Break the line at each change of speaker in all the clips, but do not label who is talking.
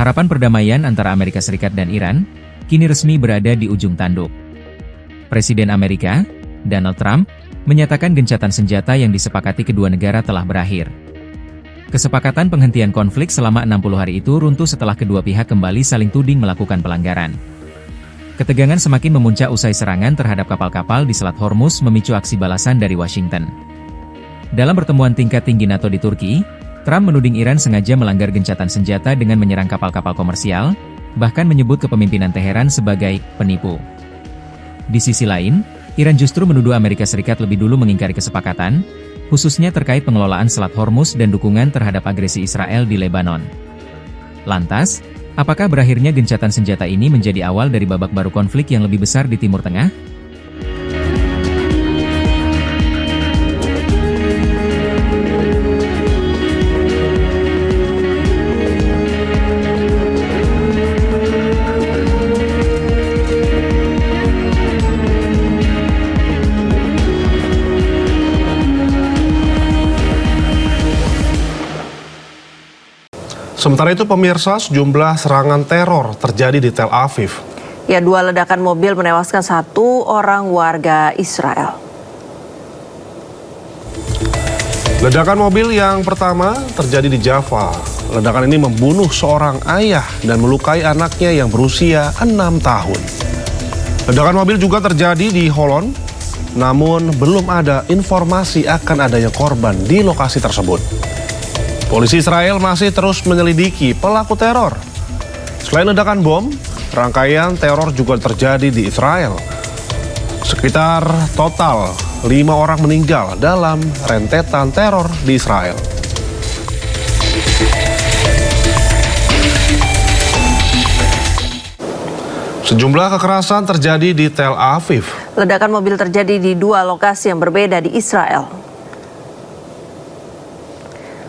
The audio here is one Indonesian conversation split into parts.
harapan perdamaian antara Amerika Serikat dan Iran kini resmi berada di ujung tanduk. Presiden Amerika, Donald Trump, menyatakan gencatan senjata yang disepakati kedua negara telah berakhir. Kesepakatan penghentian konflik selama 60 hari itu runtuh setelah kedua pihak kembali saling tuding melakukan pelanggaran. Ketegangan semakin memuncak usai serangan terhadap kapal-kapal di Selat Hormuz memicu aksi balasan dari Washington. Dalam pertemuan tingkat tinggi NATO di Turki, Trump menuding Iran sengaja melanggar gencatan senjata dengan menyerang kapal-kapal komersial, bahkan menyebut kepemimpinan Teheran sebagai penipu. Di sisi lain, Iran justru menuduh Amerika Serikat lebih dulu mengingkari kesepakatan, khususnya terkait pengelolaan Selat Hormuz dan dukungan terhadap agresi Israel di Lebanon. Lantas, apakah berakhirnya gencatan senjata ini menjadi awal dari babak baru konflik yang lebih besar di Timur Tengah?
Sementara itu pemirsa, sejumlah serangan teror terjadi di Tel Aviv.
Ya, 2 ledakan mobil menewaskan 1 orang warga Israel.
Ledakan mobil yang pertama terjadi di Jaffa. Ledakan ini membunuh seorang ayah dan melukai anaknya yang berusia 6 tahun. Ledakan mobil juga terjadi di Holon, namun belum ada informasi akan adanya korban di lokasi tersebut. Polisi Israel masih terus menyelidiki pelaku teror. Selain ledakan bom, rangkaian teror juga terjadi di Israel. Sekitar total 5 orang meninggal dalam rentetan teror di Israel. Sejumlah kekerasan terjadi di Tel Aviv.
Ledakan mobil terjadi di 2 lokasi yang berbeda di Israel.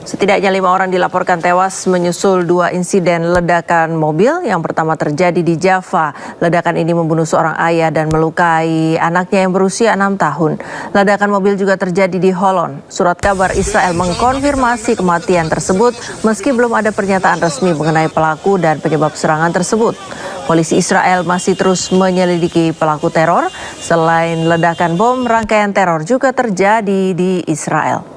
Setidaknya 5 orang dilaporkan tewas menyusul 2 insiden ledakan mobil. Yang pertama terjadi di Jaffa. Ledakan ini membunuh seorang ayah dan melukai anaknya yang berusia 6 tahun. Ledakan mobil juga terjadi di Holon. Surat kabar Israel mengkonfirmasi kematian tersebut meski belum ada pernyataan resmi mengenai pelaku dan penyebab serangan tersebut. Polisi Israel masih terus menyelidiki pelaku teror. Selain ledakan bom, rangkaian teror juga terjadi di Israel.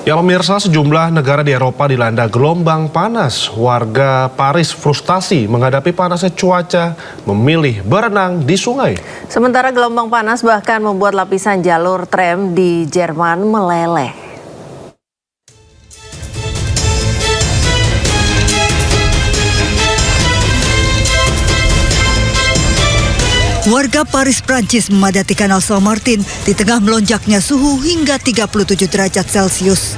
Ya pemirsa, sejumlah negara di Eropa dilanda gelombang panas. Warga Paris frustasi menghadapi panasnya cuaca, memilih berenang di sungai.
Sementara gelombang panas bahkan membuat lapisan jalur tram di Jerman meleleh.
Warga Paris, Prancis memadati Kanal Saint-Martin di tengah melonjaknya suhu hingga 37 derajat Celcius.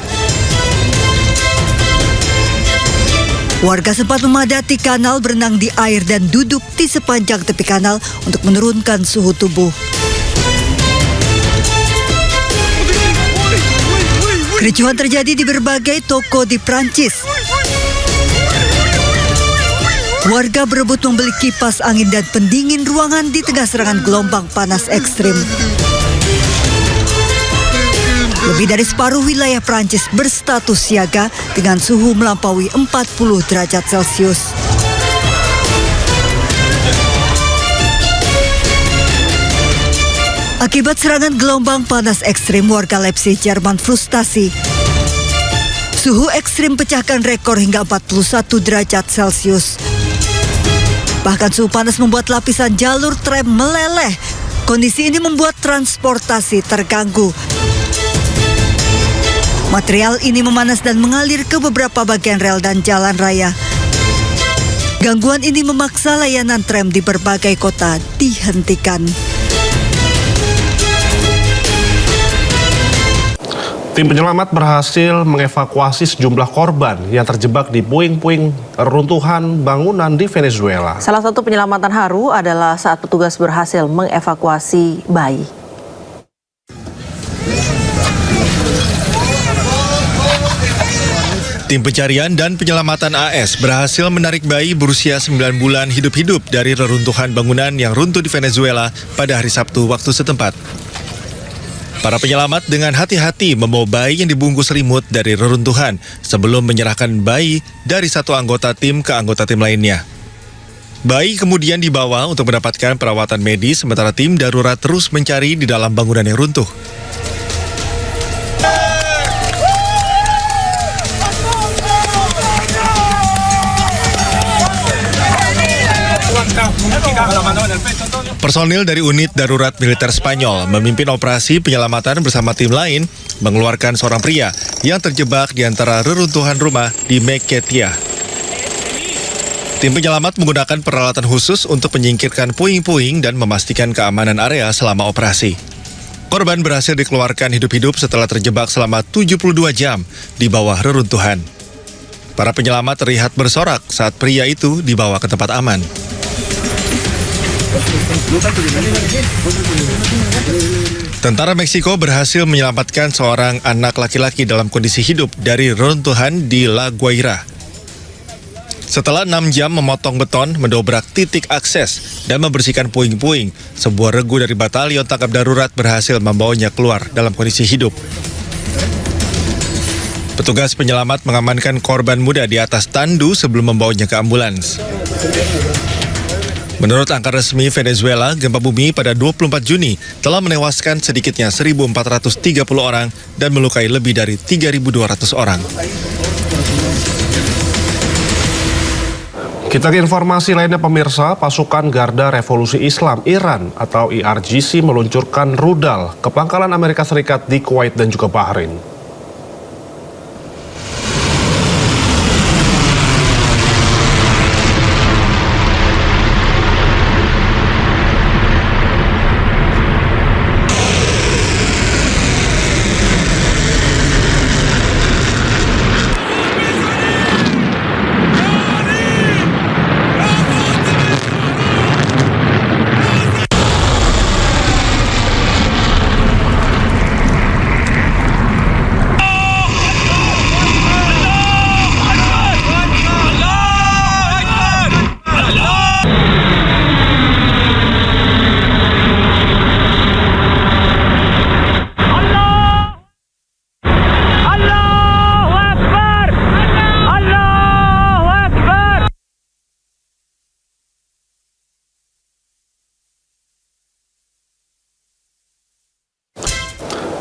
Warga sempat memadati kanal, berenang di air dan duduk di sepanjang tepi kanal untuk menurunkan suhu tubuh. Kericuhan terjadi di berbagai toko di Prancis. Warga berebut membeli kipas angin dan pendingin ruangan di tengah serangan gelombang panas ekstrim. Lebih dari separuh wilayah Prancis berstatus siaga dengan suhu melampaui 40 derajat Celcius. Akibat serangan gelombang panas ekstrim, warga Leipzig, Jerman frustasi. Suhu ekstrim pecahkan rekor hingga 41 derajat Celcius. Bahkan suhu panas membuat lapisan jalur tram meleleh. Kondisi ini membuat transportasi terganggu. Material ini memanas dan mengalir ke beberapa bagian rel dan jalan raya. Gangguan ini memaksa layanan tram di berbagai kota dihentikan.
Tim penyelamat berhasil mengevakuasi sejumlah korban yang terjebak di puing-puing reruntuhan bangunan di Venezuela.
Salah satu penyelamatan haru adalah saat petugas berhasil mengevakuasi bayi.
Tim pencarian dan penyelamatan AS berhasil menarik bayi berusia 9 bulan hidup-hidup dari reruntuhan bangunan yang runtuh di Venezuela pada hari Sabtu waktu setempat. Para penyelamat dengan hati-hati membawa bayi yang dibungkus selimut dari reruntuhan sebelum menyerahkan bayi dari satu anggota tim ke anggota tim lainnya. Bayi kemudian dibawa untuk mendapatkan perawatan medis sementara tim darurat terus mencari di dalam bangunan yang runtuh. Personil dari unit darurat militer Spanyol memimpin operasi penyelamatan bersama tim lain mengeluarkan seorang pria yang terjebak di antara reruntuhan rumah di Mequetia. Tim penyelamat menggunakan peralatan khusus untuk menyingkirkan puing-puing dan memastikan keamanan area selama operasi. Korban berhasil dikeluarkan hidup-hidup setelah terjebak selama 72 jam di bawah reruntuhan. Para penyelamat terlihat bersorak saat pria itu dibawa ke tempat aman. Tentara Meksiko berhasil menyelamatkan seorang anak laki-laki dalam kondisi hidup dari reruntuhan di La Guaira. Setelah 6 jam memotong beton, mendobrak titik akses, dan membersihkan puing-puing, sebuah regu dari batalion tangkap darurat berhasil membawanya keluar dalam kondisi hidup. Petugas penyelamat mengamankan korban muda di atas tandu sebelum membawanya ke ambulans. Menurut angka resmi Venezuela, gempa bumi pada 24 Juni telah menewaskan sedikitnya 1.430 orang dan melukai lebih dari 3.200 orang.
Kita ke informasi lainnya pemirsa, pasukan Garda Revolusi Islam Iran atau IRGC meluncurkan rudal ke pangkalan Amerika Serikat di Kuwait dan juga Bahrain.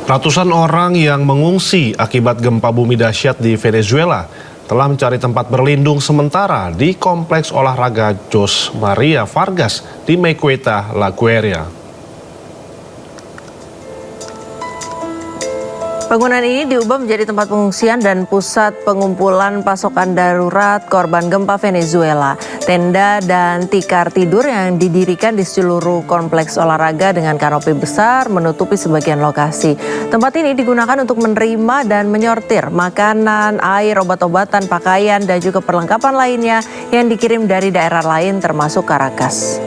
Ratusan orang yang mengungsi akibat gempa bumi dahsyat di Venezuela telah mencari tempat berlindung sementara di kompleks olahraga Jose Maria Vargas di Mequeta, La Guaira.
Bangunan ini diubah menjadi tempat pengungsian dan pusat pengumpulan pasokan darurat korban gempa Venezuela. Tenda dan tikar tidur yang didirikan di seluruh kompleks olahraga dengan kanopi besar menutupi sebagian lokasi. Tempat ini digunakan untuk menerima dan menyortir makanan, air, obat-obatan, pakaian, dan juga perlengkapan lainnya yang dikirim dari daerah lain termasuk Caracas.